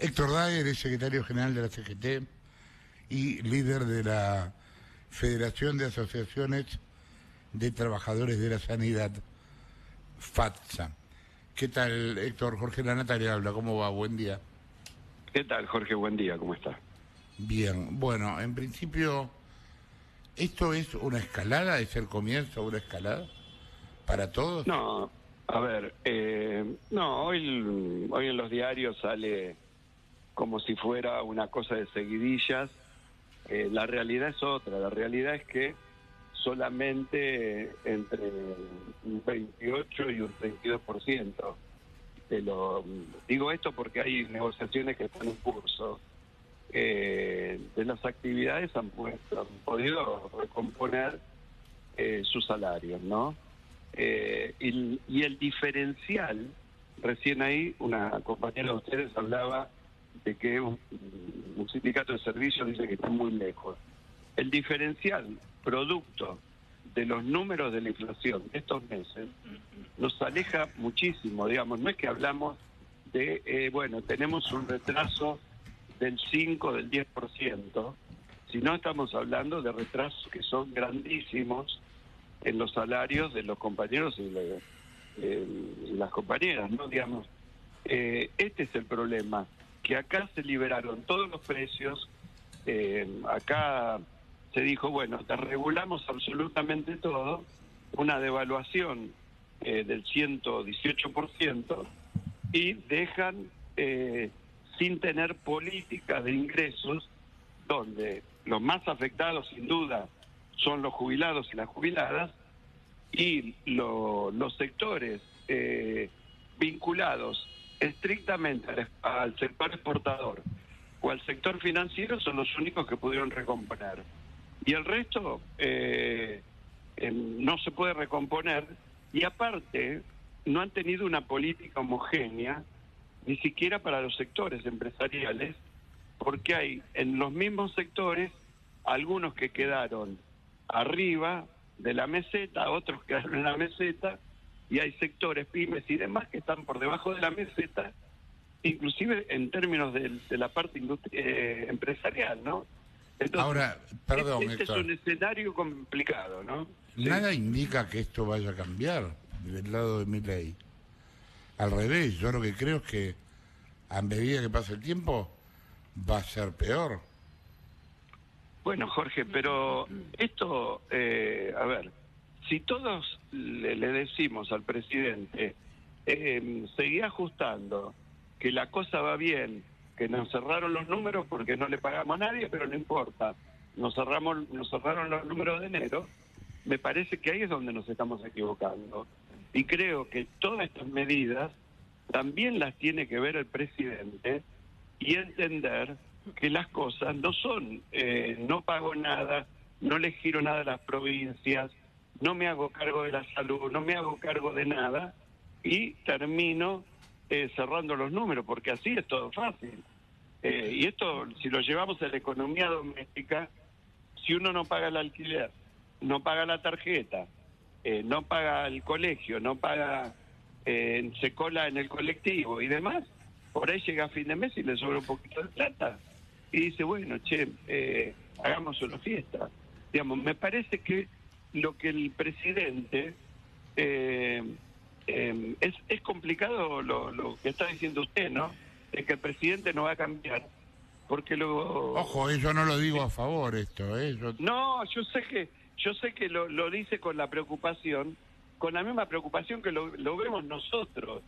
Héctor Daer es secretario general de la CGT y líder de la Federación de Asociaciones de Trabajadores de la Sanidad, FATSA. ¿Qué tal, Héctor? Jorge Lanata le habla, ¿cómo va? Buen día. ¿Qué tal, Jorge? Buen día, ¿cómo estás? Bien, bueno, en principio, ¿esto es una escalada? ¿Es el comienzo de una escalada para todos? No, a ver, no, hoy en los diarios sale como si fuera una cosa de seguidillas. La realidad es otra, la realidad es que solamente entre un 28 y un 32% de lo... Digo esto porque hay negociaciones que están en curso. De las actividades han podido recomponer sus salarios, ¿no? Y el diferencial, recién ahí una compañera de ustedes hablaba de que un sindicato de servicios dice que está muy lejos. El diferencial producto de los números de la inflación de estos meses nos aleja muchísimo, digamos, no es que hablamos de, bueno, tenemos un retraso del 5, del 10%, sino estamos hablando de retrasos que son grandísimos en los salarios de los compañeros y las compañeras, ¿no? Digamos, este es el problema, que acá se liberaron todos los precios, acá se dijo, bueno, te regulamos absolutamente todo, una devaluación del 118%, y dejan sin tener políticas de ingresos, donde los más afectados sin duda son los jubilados y las jubiladas, y los sectores vinculados estrictamente al sector exportador o al sector financiero son los únicos que pudieron recomponer. Y el resto no se puede recomponer, y aparte no han tenido una política homogénea, ni siquiera para los sectores empresariales, porque hay en los mismos sectores algunos que quedaron arriba de la meseta, otros quedaron en la meseta, y hay sectores, pymes y demás, que están por debajo de la meseta, inclusive en términos de la parte empresarial, ¿no? Entonces, ahora, perdón, este es Héctor, un escenario complicado, ¿no? nada Sí. indica que esto vaya a cambiar del lado de Milei. Al revés, yo lo que creo es que a medida que pasa el tiempo va a ser peor. Bueno, Jorge, pero esto, a ver, si todos le decimos al presidente, seguí ajustando, que la cosa va bien, que nos cerraron los números porque no le pagamos a nadie, pero no importa, nos cerraron los números de enero, me parece que ahí es donde nos estamos equivocando. Y creo que todas estas medidas también las tiene que ver el presidente y entender que las cosas no son, no pago nada, no le giro nada a las provincias, no me hago cargo de la salud, no me hago cargo de nada, y termino cerrando los números, porque así es todo fácil. Y esto, si lo llevamos a la economía doméstica, si uno no paga el alquiler, no paga la tarjeta, no paga el colegio, no paga, se cola en el colectivo y demás, por ahí llega a fin de mes y le sobra un poquito de plata. Y dice, bueno, hagamos una fiesta. Digamos, me parece que lo que el presidente... es complicado lo que está diciendo usted, ¿no? Es que el presidente no va a cambiar, porque luego... Ojo, yo no lo digo a favor esto, No, yo sé que lo dice con la preocupación, con la misma preocupación que lo vemos nosotros.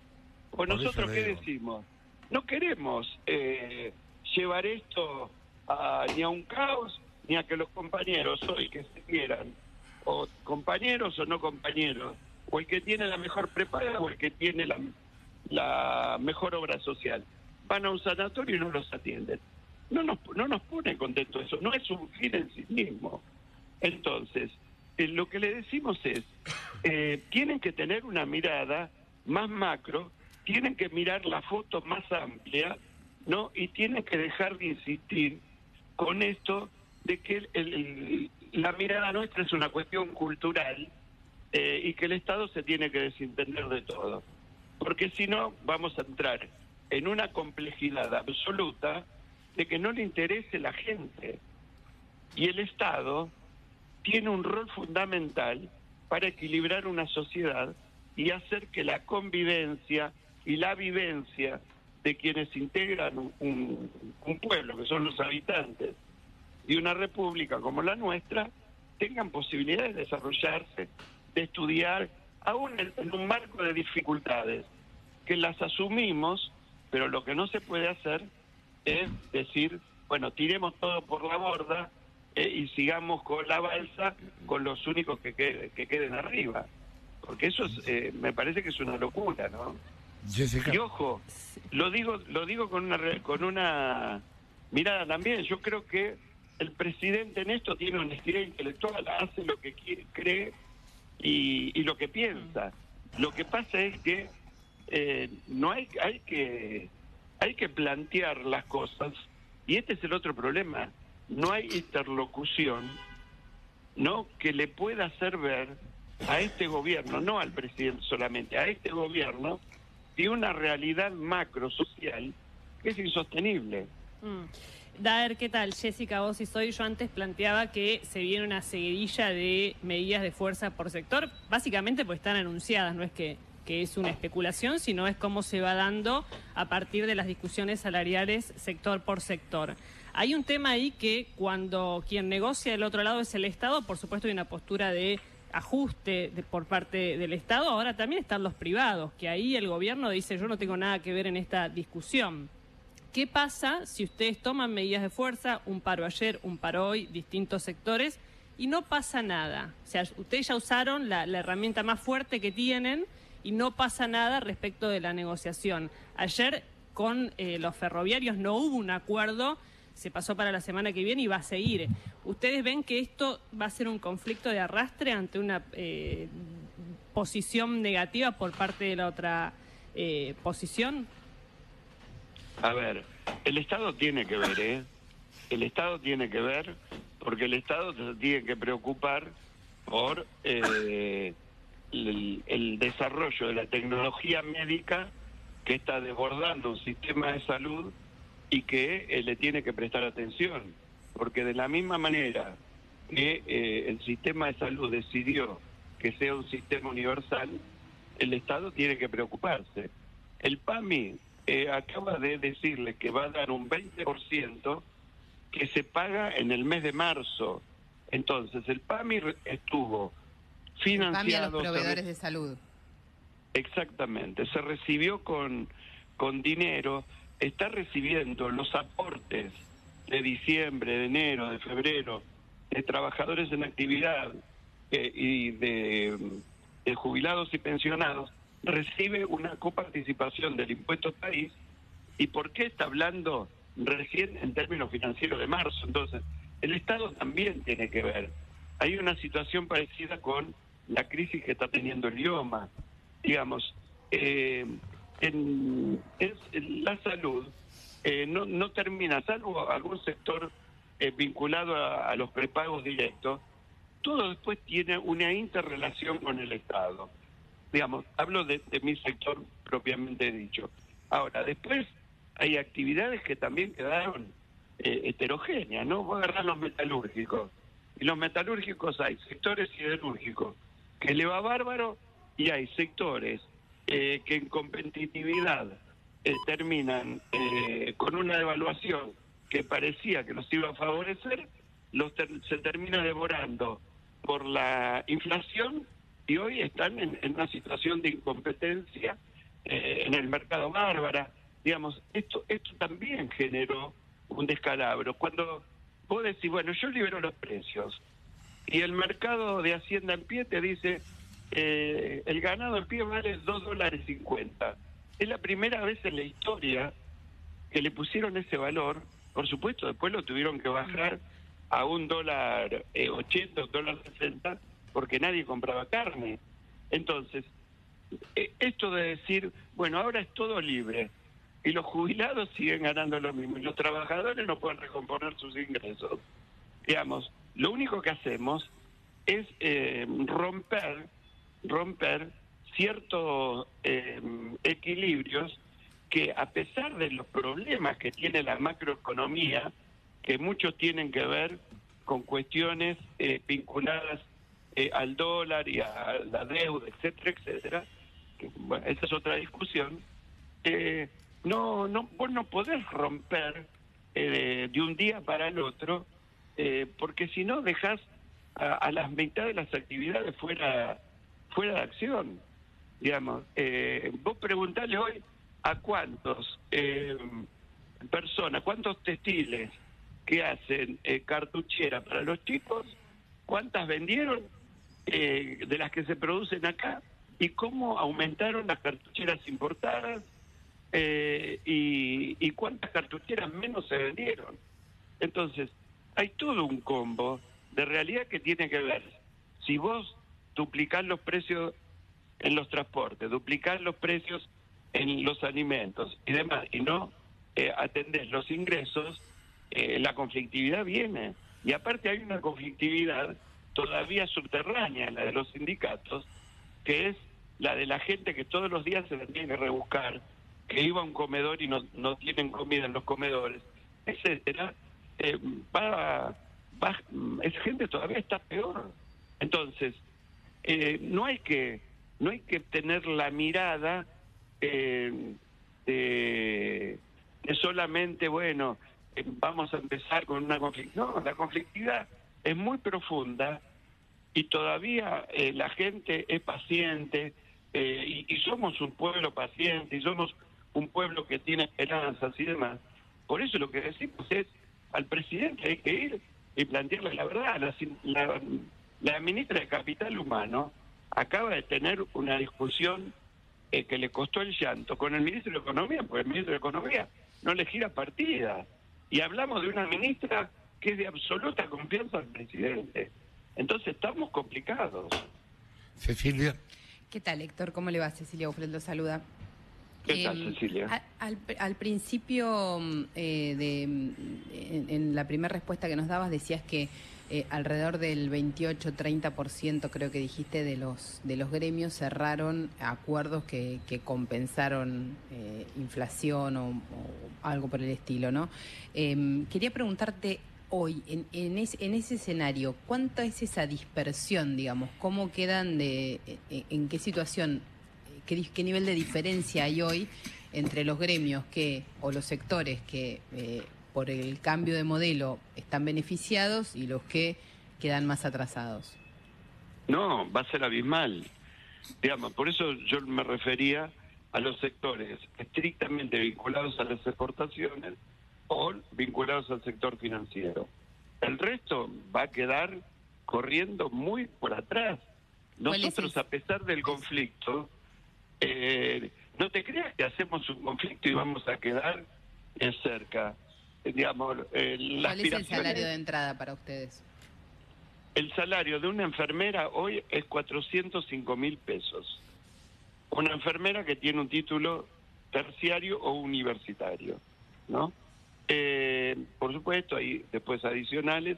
¿O por eso nosotros le qué digo. decimos? No queremos llevar esto ni a un caos, ni a que los compañeros hoy que se quieran, o compañeros o no compañeros, o el que tiene la mejor prepaga o el que tiene la mejor obra social, van a un sanatorio y no los atienden. No nos pone contento eso, no es un fin en sí mismo. Entonces, lo que le decimos es, tienen que tener una mirada más macro, tienen que mirar la foto más amplia, ¿no? Y tienen que dejar de insistir con esto de que la mirada nuestra es una cuestión cultural, y que el Estado se tiene que desentender de todo. Porque si no, vamos a entrar en una complejidad absoluta de que no le interese la gente. Y el Estado tiene un rol fundamental para equilibrar una sociedad y hacer que la convivencia y la vivencia de quienes integran un pueblo, que son los habitantes de una república como la nuestra, tengan posibilidades de desarrollarse, de estudiar, aún en un marco de dificultades, que las asumimos, pero lo que no se puede hacer es decir, bueno, tiremos todo por la borda y sigamos con la balsa con los únicos que queden arriba. Porque eso es, me parece que es una locura, ¿no? Jessica. Y ojo, lo digo con una mirada también. Yo creo que el presidente en esto tiene honestidad intelectual, hace lo que cree y lo que piensa. Lo que pasa es que no hay que plantear las cosas, y este es el otro problema. No hay interlocución, ¿no?, que le pueda hacer ver a este gobierno, no al presidente solamente, a este gobierno, de una realidad macro social que es insostenible. Daer, ¿qué tal? Jessica, vos y soy. Yo antes planteaba que se viene una seguidilla de medidas de fuerza por sector, básicamente porque están anunciadas, no es que es una especulación, sino es cómo se va dando a partir de las discusiones salariales sector por sector. Hay un tema ahí que cuando quien negocia del otro lado es el Estado, por supuesto hay una postura de ajuste por parte del Estado, ahora también están los privados, que ahí el gobierno dice yo no tengo nada que ver en esta discusión. ¿Qué pasa si ustedes toman medidas de fuerza, un paro ayer, un paro hoy, distintos sectores, y no pasa nada? O sea, ustedes ya usaron la herramienta más fuerte que tienen y no pasa nada respecto de la negociación. Ayer con los ferroviarios no hubo un acuerdo, se pasó para la semana que viene y va a seguir. ¿Ustedes ven que esto va a ser un conflicto de arrastre ante una posición negativa por parte de la otra posición? A ver, el Estado tiene que ver, ¿eh? El Estado tiene que ver, porque el Estado se tiene que preocupar por el desarrollo de la tecnología médica que está desbordando un sistema de salud y que le tiene que prestar atención. Porque de la misma manera que el sistema de salud decidió que sea un sistema universal, el Estado tiene que preocuparse. El PAMI acaba de decirle que va a dar un 20% que se paga en el mes de marzo. Entonces, el PAMI estuvo financiado... El PAMI a los proveedores de salud. Exactamente. Se recibió con dinero, está recibiendo los aportes de diciembre, de enero, de febrero, de trabajadores en actividad y de jubilados y pensionados, recibe una coparticipación del impuesto país. ¿Y por qué está hablando recién en términos financieros de marzo? Entonces, el Estado también tiene que ver. Hay una situación parecida con la crisis que está teniendo el IOMA. Digamos, la salud no termina, salvo algún sector vinculado a los prepagos directos, todo después tiene una interrelación con el Estado. Digamos, hablo de mi sector propiamente dicho. Ahora, después hay actividades que también quedaron heterogéneas, ¿no? Vos agarrás los metalúrgicos, y los metalúrgicos hay sectores siderúrgicos que le va bárbaro y hay sectores que en competitividad terminan con una devaluación que parecía que los iba a favorecer, se termina devorando por la inflación y hoy están en una situación de incompetencia en el mercado bárbara. Digamos, esto también generó un descalabro. Cuando vos decís, bueno, yo libero los precios y el mercado de Hacienda en pie te dice el ganado en pie vale $2.50. Es la primera vez en la historia que le pusieron ese valor. Por supuesto, después lo tuvieron que bajar a $1.80, $1.60, porque nadie compraba carne. Entonces, esto de decir, bueno, ahora es todo libre, y los jubilados siguen ganando lo mismo, y los trabajadores no pueden recomponer sus ingresos. Digamos, lo único que hacemos es romper ciertos equilibrios que a pesar de los problemas que tiene la macroeconomía, que muchos tienen que ver con cuestiones vinculadas al dólar y a la deuda, etcétera, etcétera, que, bueno, esa es otra discusión, vos no podés romper de un día para el otro, porque si no dejás a las mitad de las actividades fuera de acción. Digamos, vos preguntale hoy a cuántos personas, cuántos textiles que hacen cartuchera para los chicos, cuántas vendieron de las que se producen acá y cómo aumentaron las cartucheras importadas y cuántas cartucheras menos se vendieron. Entonces, hay todo un combo de realidad que tiene que ver. Si vos duplicás los precios en los transportes, duplicás los precios en los alimentos y demás, y no atendés los ingresos, la conflictividad viene. Y aparte hay una conflictividad todavía subterránea, la de los sindicatos, que es la de la gente que todos los días se la tiene que rebuscar, que iba a un comedor y no tienen comida en los comedores, etcétera. Esa gente todavía está peor. Entonces, no hay que tener la mirada de solamente, bueno, vamos a empezar con una conflictividad. No, la conflictividad es muy profunda y todavía la gente es paciente y somos un pueblo paciente y somos un pueblo que tiene esperanzas y demás. Por eso lo que decimos es, al presidente hay que ir y plantearle la verdad. La ministra de Capital Humano acaba de tener una discusión que le costó el llanto con el ministro de Economía, porque el ministro de Economía no le gira partida. Y hablamos de una ministra que es de absoluta confianza al presidente. Entonces estamos complicados. Cecilia. ¿Qué tal, Héctor? ¿Cómo le va? Cecilia Ufred lo saluda. ¿Qué tal, Cecilia? Al principio, en la primera respuesta que nos dabas, decías que alrededor del 28-30%, creo que dijiste, de los gremios cerraron acuerdos que compensaron inflación o algo por el estilo, ¿no? Quería preguntarte hoy, en ese escenario, ¿cuánta es esa dispersión, digamos? ¿Cómo quedan en qué situación? ¿Qué nivel de diferencia hay hoy entre los gremios o los sectores que por el cambio de modelo están beneficiados y los que quedan más atrasados? No, va a ser abismal. Digamos, por eso yo me refería a los sectores estrictamente vinculados a las exportaciones o vinculados al sector financiero. El resto va a quedar corriendo muy por atrás. Nosotros, a pesar del conflicto, no te creas que hacemos un conflicto y vamos a quedar cerca. Digamos, ¿cuál es el salario de entrada para ustedes? El salario de una enfermera hoy es 405.000 pesos. Una enfermera que tiene un título terciario o universitario, ¿no? Por supuesto, hay después adicionales,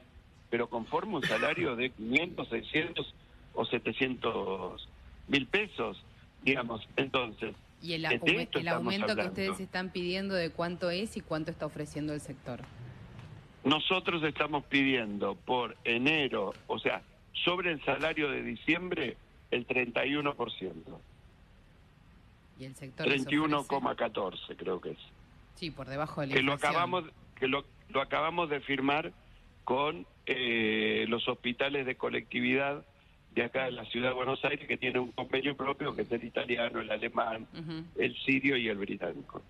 pero conforme un salario de 500, 600 o 700.000 pesos. Digamos, entonces... ¿Y el aumento que ustedes están pidiendo, de cuánto es y cuánto está ofreciendo el sector? Nosotros estamos pidiendo por enero, o sea, sobre el salario de diciembre, el 31%. ¿Y el sector 31,14 creo que es. Sí, por debajo de la inflación. Lo acabamos de firmar con los hospitales de colectividad de acá de la ciudad de Buenos Aires, que tiene un convenio propio, que es el italiano, el alemán, el sirio y el británico.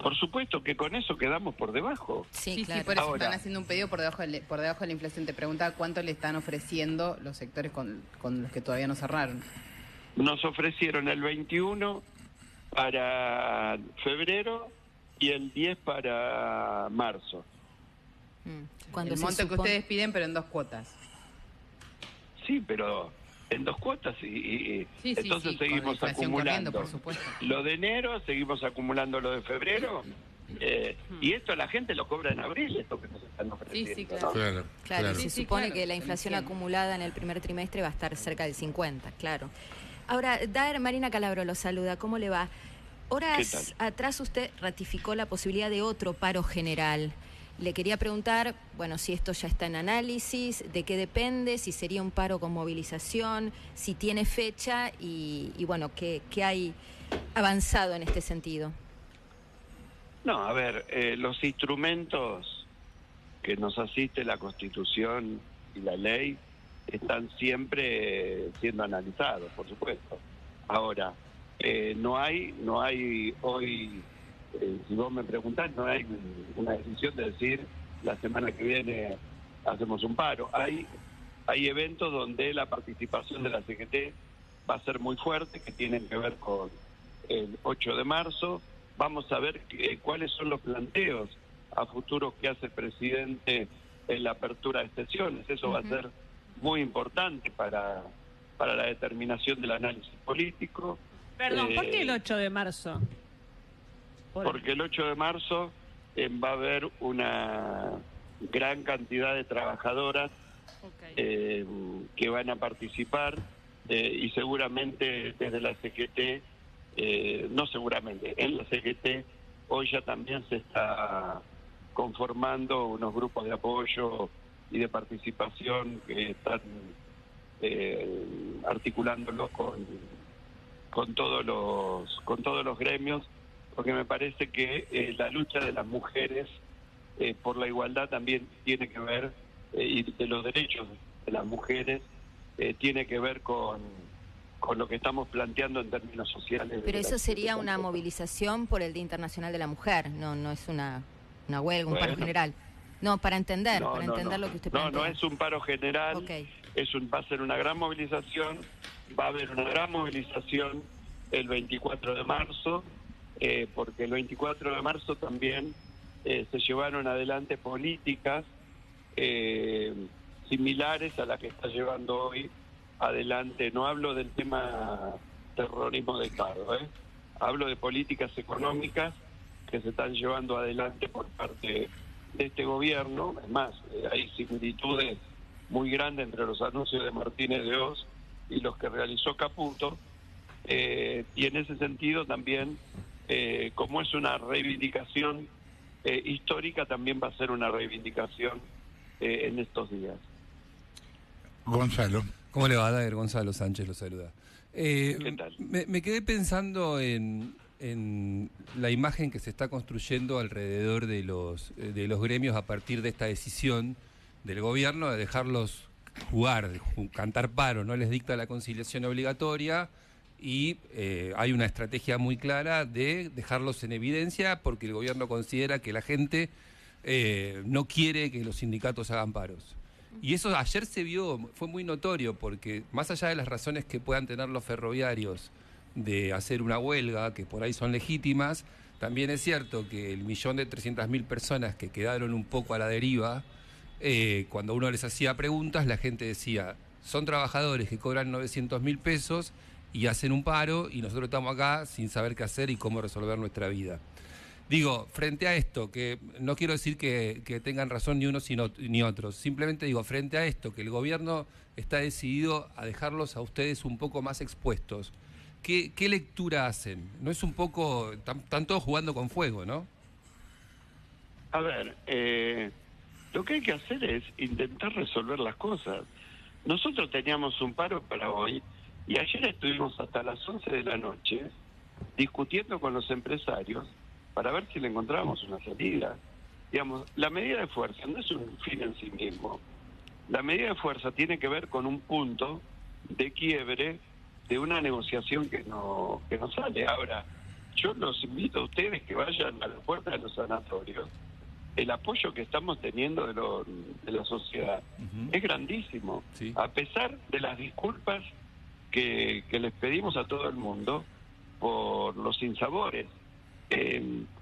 Por supuesto que con eso quedamos por debajo. Sí, claro. Por eso están haciendo un pedido por debajo de la inflación. Te preguntaba cuánto le están ofreciendo los sectores con los que todavía no cerraron. Nos ofrecieron el 21 para febrero y el 10 para marzo. El monto que ustedes piden, pero en 2 cuotas. Sí, pero en 2 cuotas y entonces seguimos acumulando por supuesto. Lo de enero, seguimos acumulando lo de febrero, y esto la gente lo cobra en abril, esto que nos están ofreciendo. Sí, claro. ¿no? Claro. Se supone que la inflación acumulada en el primer trimestre va a estar cerca del 50, claro. Ahora, Daer, Marina Calabro lo saluda, ¿cómo le va? ¿Qué Horas tal? atrás usted ratificó la posibilidad de otro paro general. Le quería preguntar, bueno, si esto ya está en análisis, de qué depende, si sería un paro con movilización, si tiene fecha y bueno, qué hay avanzado en este sentido. No, a ver, los instrumentos que nos asiste la Constitución y la ley están siempre siendo analizados, por supuesto. Ahora, no hay hoy, si vos me preguntás, no hay una decisión de decir la semana que viene hacemos un paro. Hay eventos donde la participación de la CGT va a ser muy fuerte, que tienen que ver con el 8 de marzo. Vamos a ver cuáles son los planteos a futuro que hace el presidente en la apertura de sesiones. Eso va a ser muy importante para la determinación del análisis político. Perdón, ¿por qué el 8 de marzo? Porque el 8 de marzo va a haber una gran cantidad de trabajadoras que van a participar y seguramente desde la CGT, no seguramente, en la CGT hoy ya también se está conformando unos grupos de apoyo y de participación que están articulándolos con todos los gremios, porque me parece que la lucha de las mujeres por la igualdad también tiene que ver, y de los derechos de las mujeres, tiene que ver con lo que estamos planteando en términos sociales. Pero eso sería una movilización por el Día Internacional de la Mujer, no es una huelga, un paro general. No, para entender lo que usted plantea. No es un paro general, va a ser una gran movilización, va a haber una gran movilización el 24 de marzo, porque el 24 de marzo también se llevaron adelante políticas similares a las que está llevando hoy adelante. No hablo del tema terrorismo de Estado, hablo de políticas económicas que se están llevando adelante por parte de este gobierno. Es más, hay similitudes muy grandes entre los anuncios de Martínez de Oz y los que realizó Caputo, y en ese sentido también, como es una reivindicación histórica, también va a ser una reivindicación en estos días. Gonzalo. ¿Cómo le va, Daer? Gonzalo Sánchez lo saluda. ¿Qué tal? Me quedé pensando en la imagen que se está construyendo alrededor de los gremios a partir de esta decisión del gobierno de dejarlos jugar, de cantar paro, no les dicta la conciliación obligatoria y hay una estrategia muy clara de dejarlos en evidencia porque el gobierno considera que la gente no quiere que los sindicatos hagan paros. Y eso ayer se vio, fue muy notorio, porque más allá de las razones que puedan tener los ferroviarios de hacer una huelga, que por ahí son legítimas, también es cierto que el 1.300.000 personas que quedaron un poco a la deriva, cuando uno les hacía preguntas, la gente decía, son trabajadores que cobran 900.000 pesos y hacen un paro, y nosotros estamos acá sin saber qué hacer y cómo resolver nuestra vida. Digo, frente a esto, que no quiero decir que tengan razón ni unos ni otros, simplemente digo, frente a esto, que el gobierno está decidido a dejarlos a ustedes un poco más expuestos, ¿qué lectura hacen? ¿No es un poco, están todos jugando con fuego, no? A ver, lo que hay que hacer es intentar resolver las cosas. Nosotros teníamos un paro para hoy y ayer estuvimos hasta las 11 de la noche discutiendo con los empresarios para ver si le encontrábamos una salida. Digamos, la medida de fuerza no es un fin en sí mismo. La medida de fuerza tiene que ver con un punto de quiebre de una negociación que no sale. Ahora, yo los invito a ustedes que vayan a la puerta de los sanatorios. El apoyo que estamos teniendo de la sociedad es grandísimo. Sí. A pesar de las disculpas que les pedimos a todo el mundo por los sinsabores.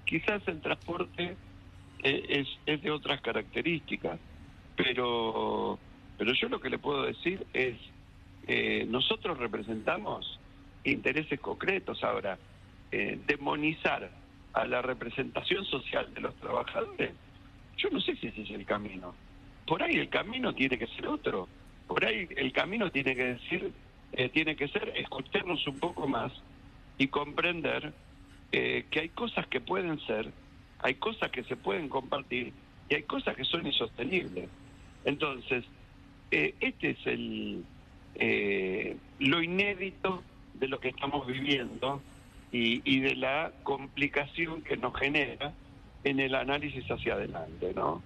Quizás el transporte es de otras características, pero yo lo que le puedo decir es nosotros representamos intereses concretos. Ahora, demonizar a la representación social de los trabajadores, yo no sé si ese es el camino. Por ahí el camino tiene que ser otro. Por ahí el camino tiene que decir tiene que ser escucharnos un poco más y comprender que hay cosas que pueden ser, hay cosas que se pueden compartir y hay cosas que son insostenibles. Entonces, este es lo inédito de lo que estamos viviendo y de la complicación que nos genera en el análisis hacia adelante, ¿no?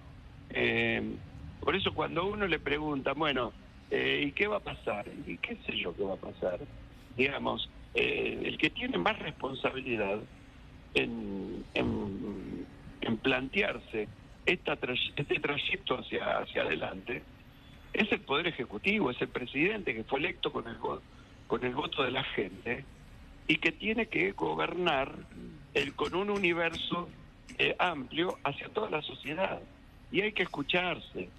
Por eso cuando a uno le pregunta, bueno, ¿y qué va a pasar? ¿Y qué sé yo qué va a pasar? Digamos, el que tiene más responsabilidad en plantearse este trayecto hacia adelante es el Poder Ejecutivo, es el presidente que fue electo con el voto de la gente y que tiene que gobernar con un universo amplio hacia toda la sociedad. Y hay que escucharse,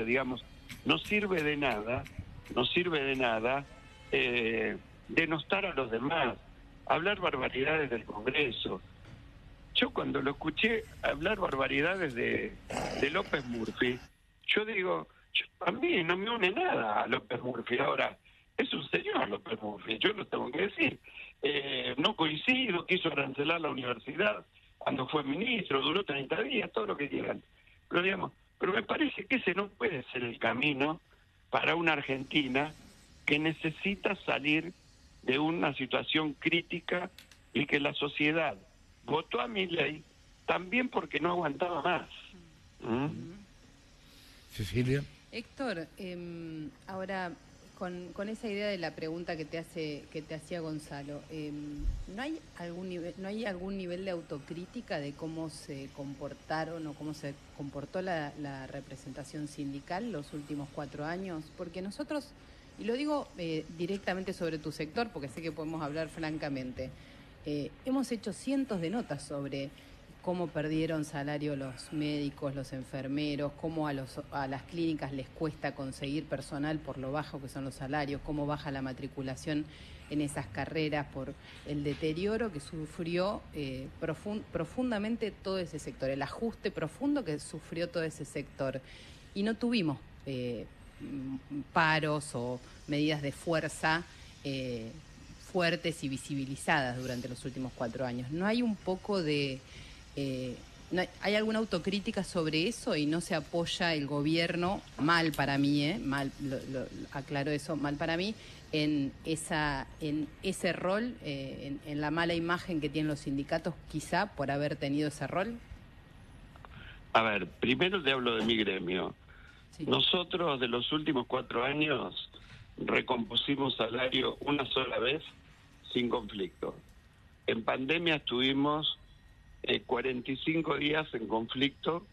digamos, no sirve de nada denostar a los demás, hablar barbaridades del Congreso. Yo cuando lo escuché hablar barbaridades de López Murphy, yo digo, a mí no me une nada a López Murphy. Ahora, es un señor López Murphy, yo lo tengo que decir. No coincido, quiso arancelar la universidad cuando fue ministro, duró 30 días, todo lo que quieran. Pero digamos, me parece que ese no puede ser el camino para una Argentina que necesita salir de una situación crítica y que la sociedad votó a Milei también porque no aguantaba más. Cecilia. Héctor, ahora con esa idea de la pregunta que te hacía Gonzalo, ¿no hay algún nivel de autocrítica de cómo se comportaron o cómo se comportó la representación sindical los últimos 4 años? Porque nosotros, y lo digo directamente sobre tu sector, porque sé que podemos hablar francamente, hemos hecho cientos de notas sobre cómo perdieron salario los médicos, los enfermeros, cómo a las clínicas les cuesta conseguir personal por lo bajo que son los salarios, cómo baja la matriculación en esas carreras por el deterioro que sufrió profundamente todo ese sector, el ajuste profundo que sufrió todo ese sector. Y no tuvimos paros o medidas de fuerza fuertes y visibilizadas durante los últimos 4 años. ¿No hay un poco de... ¿hay alguna autocrítica sobre eso y no se apoya el gobierno, mal para mí, aclaro eso, mal para mí, en ese rol, en la mala imagen que tienen los sindicatos quizá por haber tenido ese rol? A ver, primero te hablo de mi gremio. Sí. Nosotros de los últimos 4 años recompusimos salario una sola vez sin conflicto. En pandemia estuvimos 45 días en conflicto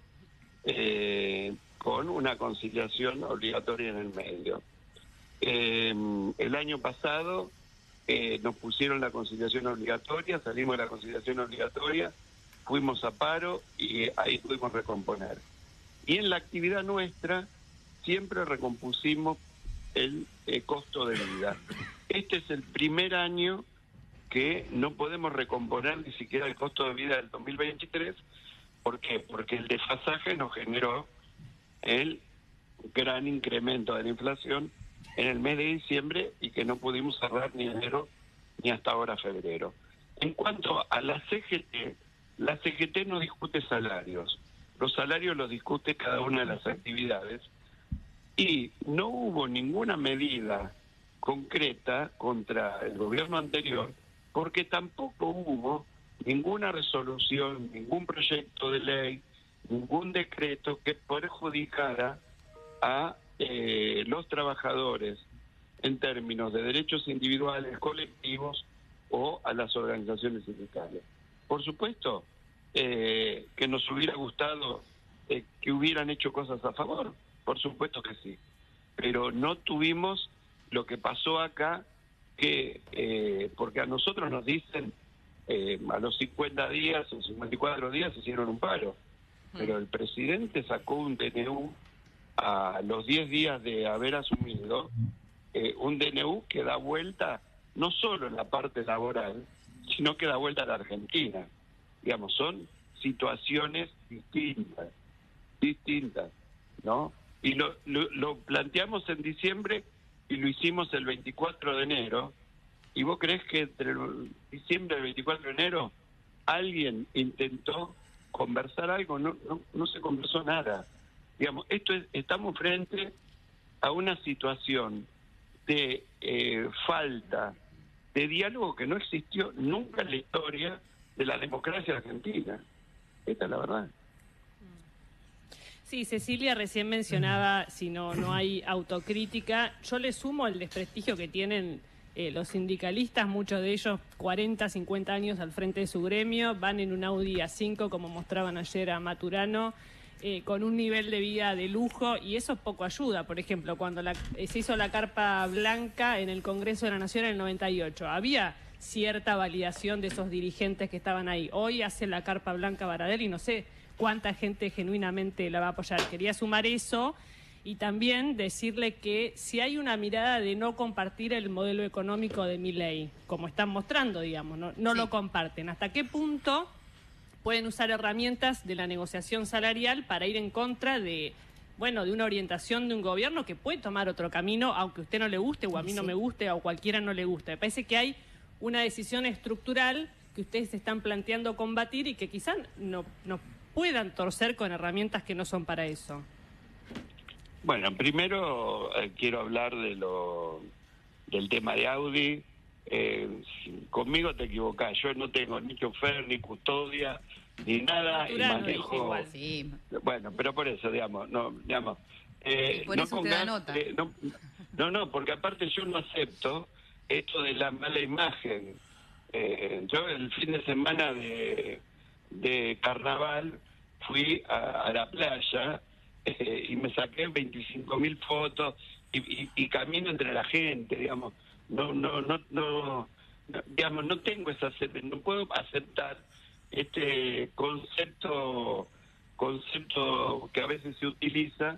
con una conciliación obligatoria en el medio. El año pasado nos pusieron la conciliación obligatoria, salimos de la conciliación obligatoria, fuimos a paro y ahí pudimos recomponer. Y en la actividad nuestra siempre recompusimos el costo de vida. Este es el primer año que no podemos recomponer ni siquiera el costo de vida del 2023. ¿Por qué? Porque el desfasaje nos generó el gran incremento de la inflación en el mes de diciembre y que no pudimos cerrar ni enero ni hasta ahora febrero. En cuanto a la CGT no discute salarios. Los salarios los discute cada una de las actividades y no hubo ninguna medida concreta contra el gobierno anterior porque tampoco hubo ninguna resolución, ningún proyecto de ley, ningún decreto que perjudicara a los trabajadores en términos de derechos individuales, colectivos o a las organizaciones sindicales. Por supuesto que nos hubiera gustado que hubieran hecho cosas a favor, por supuesto que sí, pero no tuvimos lo que pasó acá, que porque a nosotros nos dicen a los 50 días o 54 días hicieron un paro, pero el presidente sacó un DNU a los 10 días de haber asumido, un DNU que da vuelta no solo en la parte laboral, sino que da vuelta a la Argentina. Digamos, son situaciones distintas, ¿no? Y lo planteamos en diciembre y lo hicimos el 24 de enero, y vos creés que entre el diciembre y el 24 de enero alguien intentó conversar algo, no se conversó nada. Digamos, estamos frente a una situación de falta de diálogo que no existió nunca en la historia de la democracia argentina. Esta es la verdad. Sí, Cecilia recién mencionaba si no hay autocrítica. Yo le sumo el desprestigio que tienen los sindicalistas, muchos de ellos 40, 50 años al frente de su gremio, van en un Audi A5, como mostraban ayer a Maturano, con un nivel de vida de lujo, y eso poco ayuda. Por ejemplo, cuando se hizo la carpa blanca en el Congreso de la Nación en el 98, había cierta validación de esos dirigentes que estaban ahí. Hoy hace la carpa blanca Baradel y no sé cuánta gente genuinamente la va a apoyar. Quería sumar eso y también decirle que si hay una mirada de no compartir el modelo económico de Milei, como están mostrando, digamos, no lo comparten. ¿Hasta qué punto pueden usar herramientas de la negociación salarial para ir en contra de una orientación de un gobierno que puede tomar otro camino, aunque a usted no le guste, o a mí no me guste, o a cualquiera no le guste? Me parece que hay una decisión estructural que ustedes están planteando combatir y que quizás no puedan torcer con herramientas que no son para eso. Bueno, primero quiero hablar del tema de Audi. Conmigo te equivocás, yo no tengo ni chofer, ni custodia, ni nada, Maturano y manejo... igual. Sí. Bueno, pero por eso, digamos, por eso te da nota. No, porque aparte yo no acepto esto de la mala imagen. Yo el fin de semana de carnaval fui a la playa y me saqué 25.000 fotos y camino entre la gente, digamos. Digamos, no tengo no puedo aceptar este concepto que a veces se utiliza,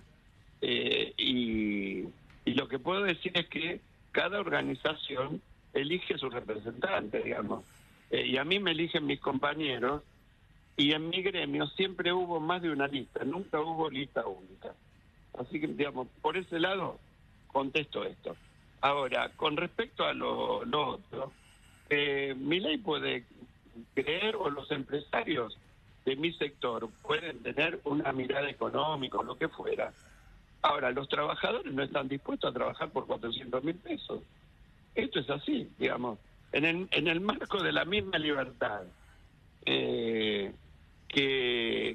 y lo que puedo decir es que cada organización elige a su representante, digamos, y a mí me eligen mis compañeros, y en mi gremio siempre hubo más de una lista, nunca hubo lista única. Así que, digamos, por ese lado contesto esto. Ahora, con respecto a lo otro, Milei puede creer, o los empresarios de mi sector pueden tener una mirada económica o lo que fuera. Ahora, los trabajadores no están dispuestos a trabajar por 400.000 pesos. Esto es así, digamos. En el marco de la misma libertad que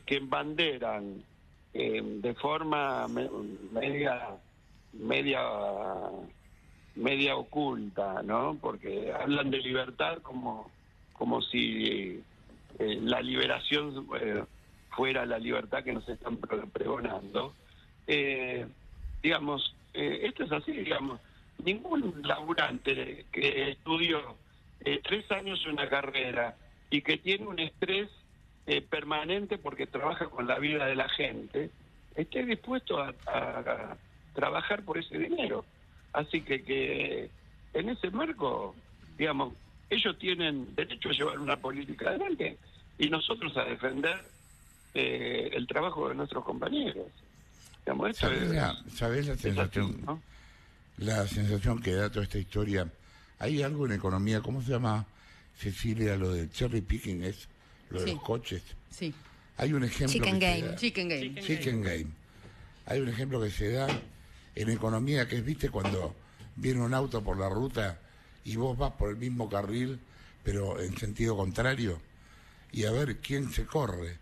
embanderan de forma media oculta, ¿no? Porque hablan de libertad como si la liberación fuera la libertad que nos están pregonando. Digamos, esto es así, digamos. Ningún laburante que estudió 3 años una carrera y que tiene un estrés permanente porque trabaja con la vida de la gente, esté dispuesto a trabajar por ese dinero. Así que en ese marco, digamos, ellos tienen derecho a llevar una política adelante y nosotros a defender el trabajo de nuestros compañeros. Digamos, esto ¿Sabés la sensación, así, ¿no? La sensación que da toda esta historia? Hay algo en economía, ¿cómo se llama, Cecilia, lo del cherry picking, es lo de los coches? Sí. Hay un ejemplo Chicken que game. Chicken game. Hay un ejemplo que se da en economía, que es, viste, cuando viene un auto por la ruta y vos vas por el mismo carril, pero en sentido contrario, y a ver quién se corre,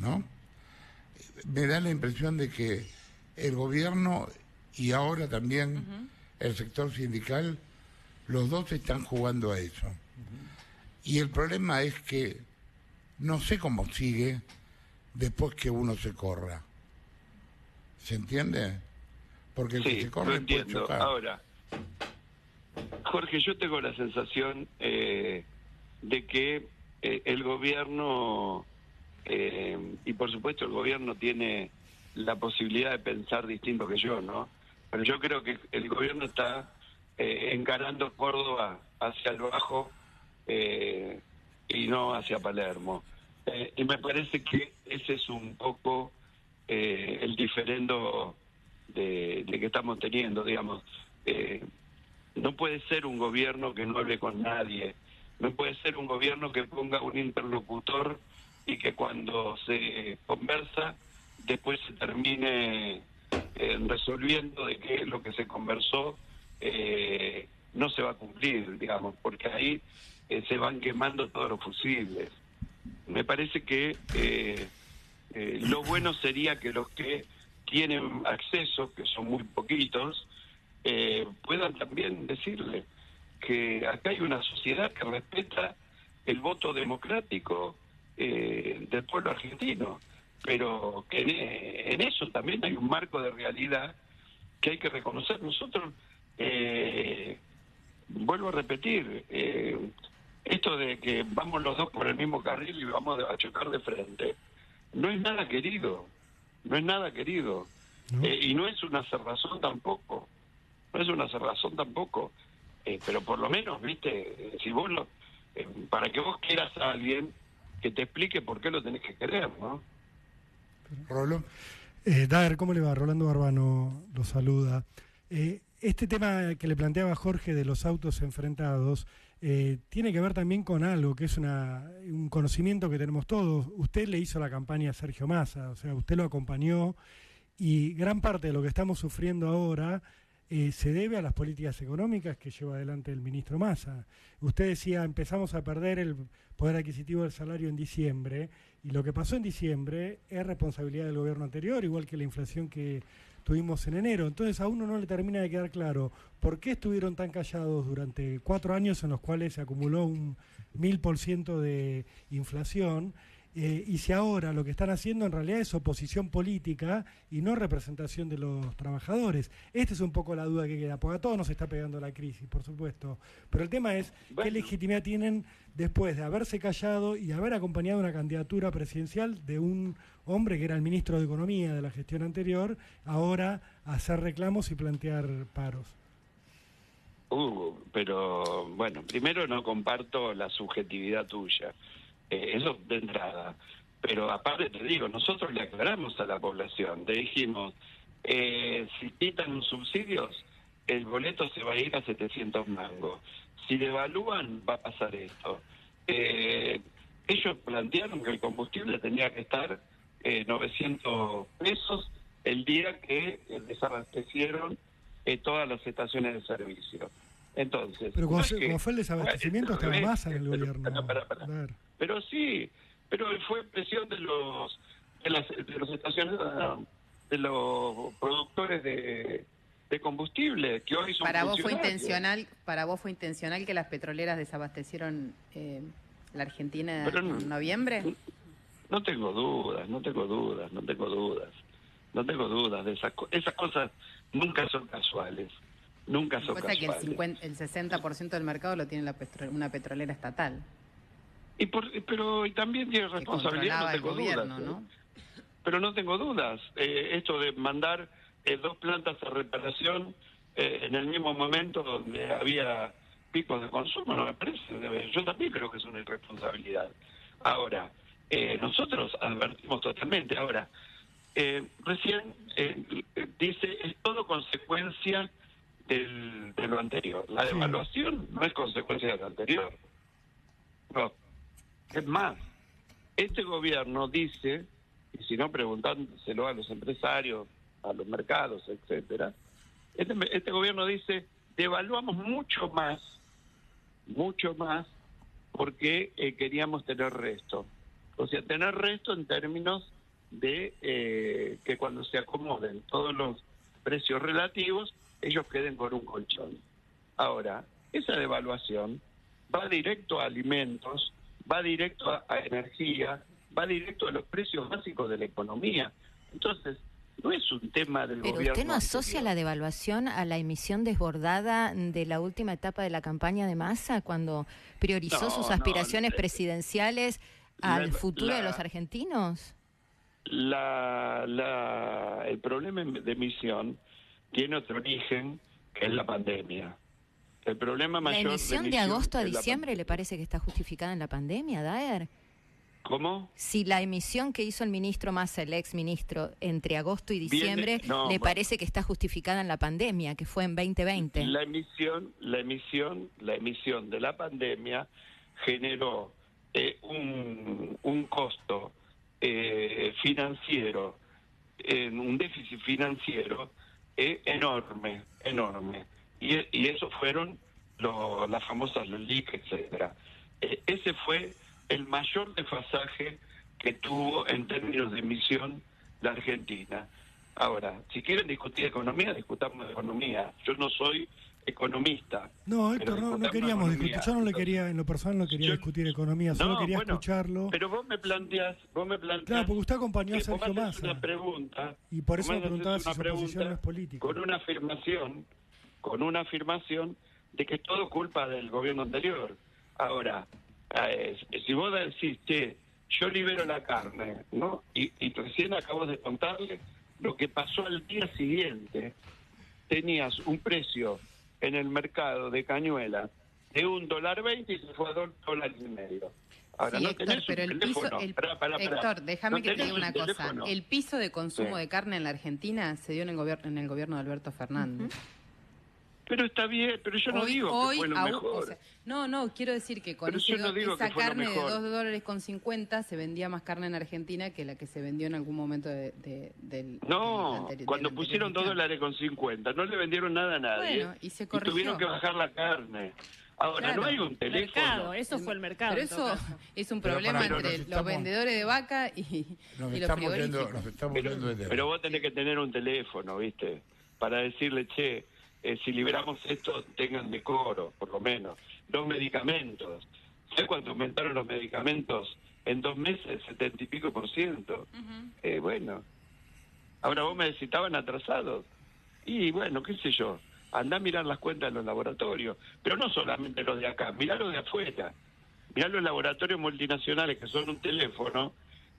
¿no? Me da la impresión de que el gobierno y ahora también el sector sindical, los dos están jugando a eso. Y el problema es que no sé cómo sigue después que uno se corra. ¿Se entiende? Porque el que se corre lo entiendo. puede chocar. Ahora, Jorge, yo tengo la sensación de que el gobierno, y por supuesto el gobierno tiene la posibilidad de pensar distinto que yo, ¿no? Pero yo creo que el gobierno está encarando Córdoba hacia el Bajo y no hacia Palermo. Y me parece que ese es un poco el diferendo de que estamos teniendo, digamos. no puede ser un gobierno que no hable con nadie, no puede ser un gobierno que ponga un interlocutor y que cuando se conversa después se termine resolviendo de que lo que se conversó no se va a cumplir, digamos, porque ahí se van quemando todos los fusibles. Me parece que lo bueno sería que los que tienen acceso, que son muy poquitos, puedan también decirle que acá hay una sociedad que respeta el voto democrático del pueblo argentino, pero que en eso también hay un marco de realidad que hay que reconocer. Nosotros, vuelvo a repetir, esto de que vamos los dos por el mismo carril y vamos a chocar de frente, no es nada querido, no es nada querido. ¿No? Y no es una cerrazón tampoco, no es una cerrazón tampoco, pero por lo menos, viste, si vos para que vos quieras a alguien que te explique por qué lo tenés que querer, ¿no? Rolo. Daer, ¿cómo le va? Rolando Barbano lo saluda. Este tema que le planteaba Jorge de los autos enfrentados tiene que ver también con algo que es un conocimiento que tenemos todos. Usted le hizo la campaña a Sergio Massa, o sea, usted lo acompañó, y gran parte de lo que estamos sufriendo ahora se debe a las políticas económicas que lleva adelante el ministro Massa. Usted decía, empezamos a perder el poder adquisitivo del salario en diciembre, y lo que pasó en diciembre es responsabilidad del gobierno anterior, igual que la inflación que tuvimos en enero. Entonces a uno no le termina de quedar claro por qué estuvieron tan callados durante 4 años en los cuales se acumuló un 1000% de inflación, y si ahora lo que están haciendo en realidad es oposición política y no representación de los trabajadores. Esta es un poco la duda que queda, porque a todos nos está pegando la crisis, por supuesto. Pero el tema es, ¿qué legitimidad tienen después de haberse callado y haber acompañado una candidatura presidencial de un hombre que era el ministro de Economía de la gestión anterior, ahora hacer reclamos y plantear paros? Pero bueno, primero no comparto la subjetividad tuya. Eso de entrada, pero aparte te digo, nosotros le aclaramos a la población, le dijimos, si quitan los subsidios, el boleto se va a ir a 700 mangos, si devalúan va a pasar esto. Ellos plantearon que el combustible tenía que estar 900 pesos el día que desabastecieron todas las estaciones de servicio. Entonces, pero como fue el desabastecimiento estaba Massa en el gobierno. Pero sí, pero fue presión de los estaciones, de los productores de combustible, que hoy son para vos fue intencional que las petroleras desabastecieron la Argentina en noviembre. No tengo dudas de esas cosas. Nunca son casuales. Nunca son casuales. Que el 60% del mercado lo tiene una petrolera estatal. Pero también tiene responsabilidad, no tengo dudas. ¿no? Pero no tengo dudas. Esto de mandar 2 plantas de reparación en el mismo momento donde había picos de consumo, no me parece. Yo también creo que es una irresponsabilidad. Ahora, nosotros advertimos totalmente. Ahora, recién dice, es todo consecuencia de lo anterior. La devaluación no es consecuencia de lo anterior. No. Es más, este gobierno dice, y si no preguntándoselo a los empresarios, a los mercados, etcétera, este gobierno dice, devaluamos mucho más, porque queríamos tener resto. O sea, tener resto en términos de que cuando se acomoden todos los precios relativos, ellos queden con un colchón. Ahora, esa devaluación va directo a alimentos, va directo a energía, va directo a los precios básicos de la economía. Entonces, no es un tema del gobierno. ¿Pero usted no asocia la devaluación a la emisión desbordada de la última etapa de la campaña de Massa, cuando priorizó sus aspiraciones presidenciales al futuro de los argentinos? El problema de emisión tiene otro origen, que es la pandemia. El problema mayor. ¿La emisión de agosto a diciembre le parece que está justificada en la pandemia, Daer? ¿Cómo? Si la emisión que hizo el ministro Massa, el ex ministro, entre agosto y diciembre, le parece que está justificada en la pandemia, que fue en 2020. La emisión de la pandemia generó un costo financiero, un déficit financiero enorme. Y eso fueron las famosas LELIC, etcétera. Ese fue el mayor desfasaje que tuvo en términos de emisión la Argentina. Ahora, si quieren discutir economía, discutamos de economía. Yo no soy economista. No, Héctor, no queríamos discutir. Yo no le quería, en lo personal no quería discutir economía, solo quería escucharlo. Pero vos me planteás. Claro, porque usted acompañó a Sergio Massa. Una pregunta. Y por eso me preguntaba si su posición no es política. Con una afirmación de que es todo culpa del gobierno anterior. Ahora, si vos decís, che, yo libero la carne, ¿no? Y recién acabo de contarle lo que pasó al día siguiente. Tenías un precio en el mercado de cañuela de $1.20 y se fue a $2.50. Ahora, sí, no Héctor, tenés pero un el teléfono. piso, Héctor, déjame que te diga una cosa. Teléfono. El piso de consumo de carne en la Argentina se dio en el gobierno de Alberto Fernández. Pero está bien, pero yo no digo que fue lo mejor. O sea, no, quiero decir que con esa carne de $2.50 se vendía más carne en Argentina que la que se vendió en algún momento del cuando pusieron $2.50, no le vendieron nada a nadie. Bueno, y se corrigió. Tuvieron que bajar la carne. Ahora, claro, no hay un teléfono. Mercado, eso fue el mercado. Pero eso es un problema entre los vendedores de vaca y los frigoríficos. Pero vos tenés que tener un teléfono, ¿viste? Para decirle, che, si liberamos esto, tengan decoro, por lo menos. Los medicamentos. ¿Sabes cuánto aumentaron los medicamentos en 2 meses? 70 y pico %. Bueno. Ahora vos me decís, estaban atrasados. Y bueno, qué sé yo. Andá a mirar las cuentas de los laboratorios. Pero no solamente los de acá, mirá los de afuera. Mirá los laboratorios multinacionales que son un teléfono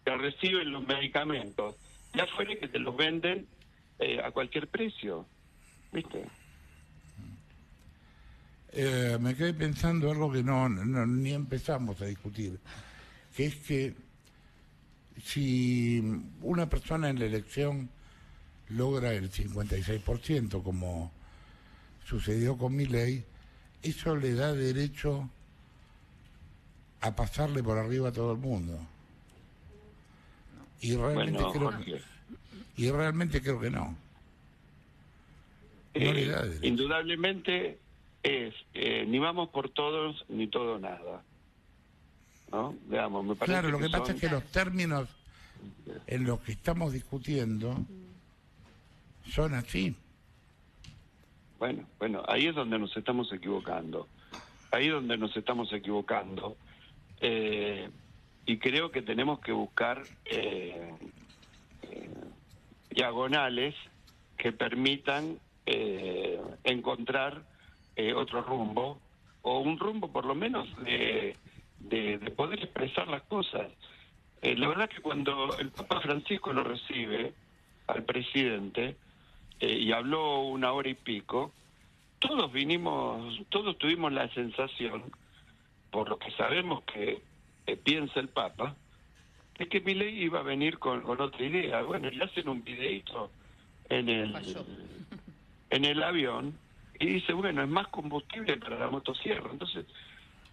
que reciben los medicamentos de afuera y que te los venden a cualquier precio. ¿Viste? Me quedé pensando algo que ni empezamos a discutir, que es que si una persona en la elección logra el 56%, como sucedió con Milei, eso le da derecho a pasarle por arriba a todo el mundo. Y realmente creo que no. No le da derecho. Indudablemente es ni vamos por todos ni todo nada, ¿no? Veamos, me parece. Claro, lo que pasa es que los términos en los que estamos discutiendo son así. Bueno, ahí es donde nos estamos equivocando. Y creo que tenemos que buscar diagonales que permitan encontrar otro rumbo, o un rumbo por lo menos de poder expresar las cosas. La verdad que cuando el Papa Francisco lo recibe al presidente y habló 1 hora y pico, todos tuvimos la sensación, por lo que sabemos que piensa el Papa, de que Milei iba a venir con otra idea. Bueno, le hacen un videito en el avión y dice, bueno, es más combustible para la motosierra. Entonces,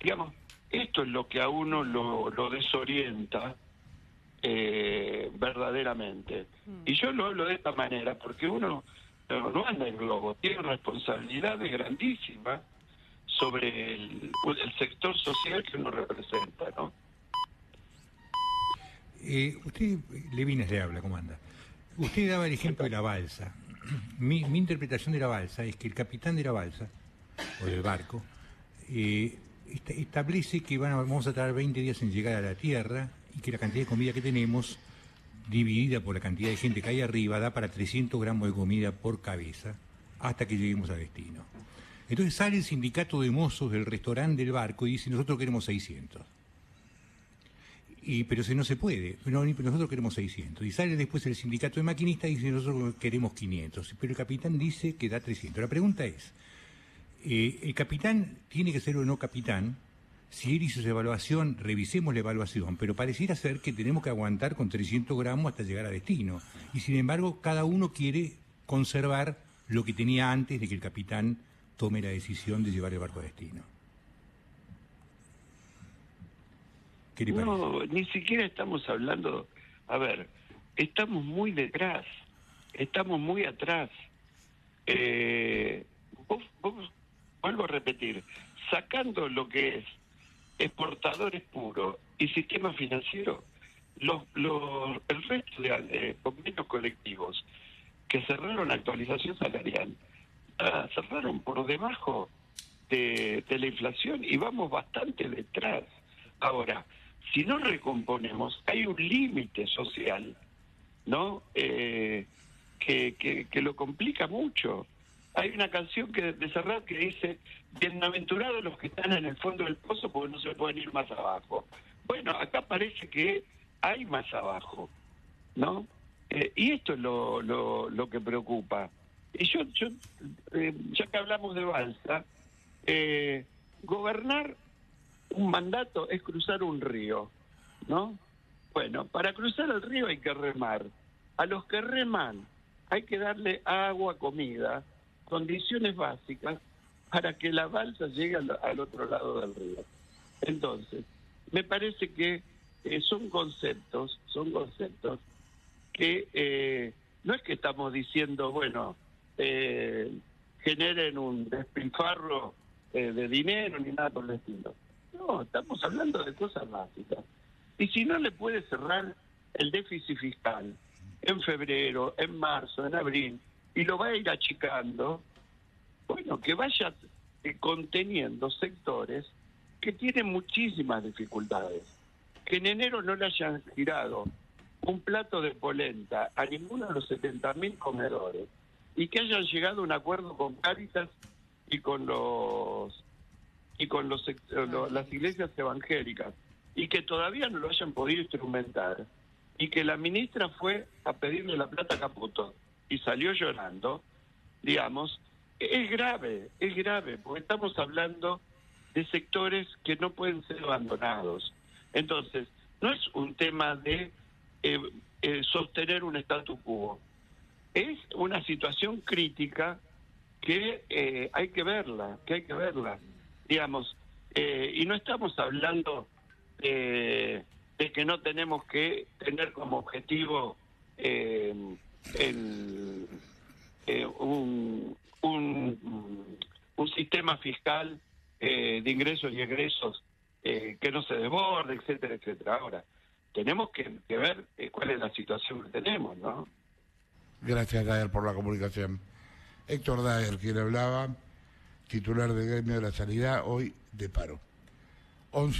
digamos, esto es lo que a uno lo desorienta verdaderamente. Y yo lo hablo de esta manera porque uno no anda en globo, tiene responsabilidades grandísimas sobre el sector social que uno representa, ¿no? Usted, Levines le habla, ¿cómo anda? Usted daba el ejemplo de la balsa. Mi interpretación de la balsa es que el capitán de la balsa, o del barco, establece que vamos a tardar 20 días en llegar a la Tierra y que la cantidad de comida que tenemos, dividida por la cantidad de gente que hay arriba, da para 300 gramos de comida por cabeza hasta que lleguemos a destino. Entonces sale el sindicato de mozos del restaurante del barco y dice, nosotros queremos 600. Pero no se puede, pero nosotros queremos 600. Y sale después el sindicato de maquinistas y dice, nosotros queremos 500. Pero el capitán dice que da 300. La pregunta es, ¿el capitán tiene que ser o no capitán Si él hizo esa evaluación, revisemos la evaluación, pero pareciera ser que tenemos que aguantar con 300 gramos hasta llegar a destino. Y sin embargo, cada uno quiere conservar lo que tenía antes de que el capitán tome la decisión de llevar el barco a destino. ¿Qué le parece? No, ni siquiera estamos hablando... A ver, estamos muy detrás, estamos muy atrás. Vuelvo a repetir, sacando lo que es exportadores puros y sistema financiero, el resto de convenios colectivos que cerraron actualización salarial, cerraron por debajo de la inflación y vamos bastante detrás. Ahora, si no recomponemos, hay un límite social, ¿no? Que lo complica mucho. Hay una canción de Serrat que dice: bienaventurados los que están en el fondo del pozo porque no se pueden ir más abajo. Bueno, acá parece que hay más abajo, ¿no? Y esto es lo que preocupa. Y yo ya que hablamos de balsa, gobernar un mandato es cruzar un río, ¿no? Bueno, para cruzar el río hay que remar. A los que reman hay que darle agua, comida, condiciones básicas para que la balsa llegue al otro lado del río. Entonces, me parece que son conceptos que no es que estamos diciendo, bueno, generen un despilfarro de dinero ni nada por el estilo. No, estamos hablando de cosas básicas. Y si no le puede cerrar el déficit fiscal en febrero, en marzo, en abril, y lo va a ir achicando, bueno, que vaya conteniendo sectores que tienen muchísimas dificultades. Que en enero no le hayan girado un plato de polenta a ninguno de los 70.000 comedores y que hayan llegado a un acuerdo con Cáritas y con las iglesias evangélicas y que todavía no lo hayan podido instrumentar y que la ministra fue a pedirle la plata a Caputo y salió llorando, digamos, es grave, porque estamos hablando de sectores que no pueden ser abandonados. Entonces, no es un tema de sostener un statu quo, es una situación crítica que hay que verla, digamos, y no estamos hablando de que no tenemos que tener como objetivo un sistema fiscal de ingresos y egresos que no se desborde, etcétera, etcétera. Ahora, tenemos que ver cuál es la situación que tenemos, ¿no? Gracias, Daer, por la comunicación. Héctor Daer, quien hablaba, titular del Gremio de la Sanidad, hoy de paro. 11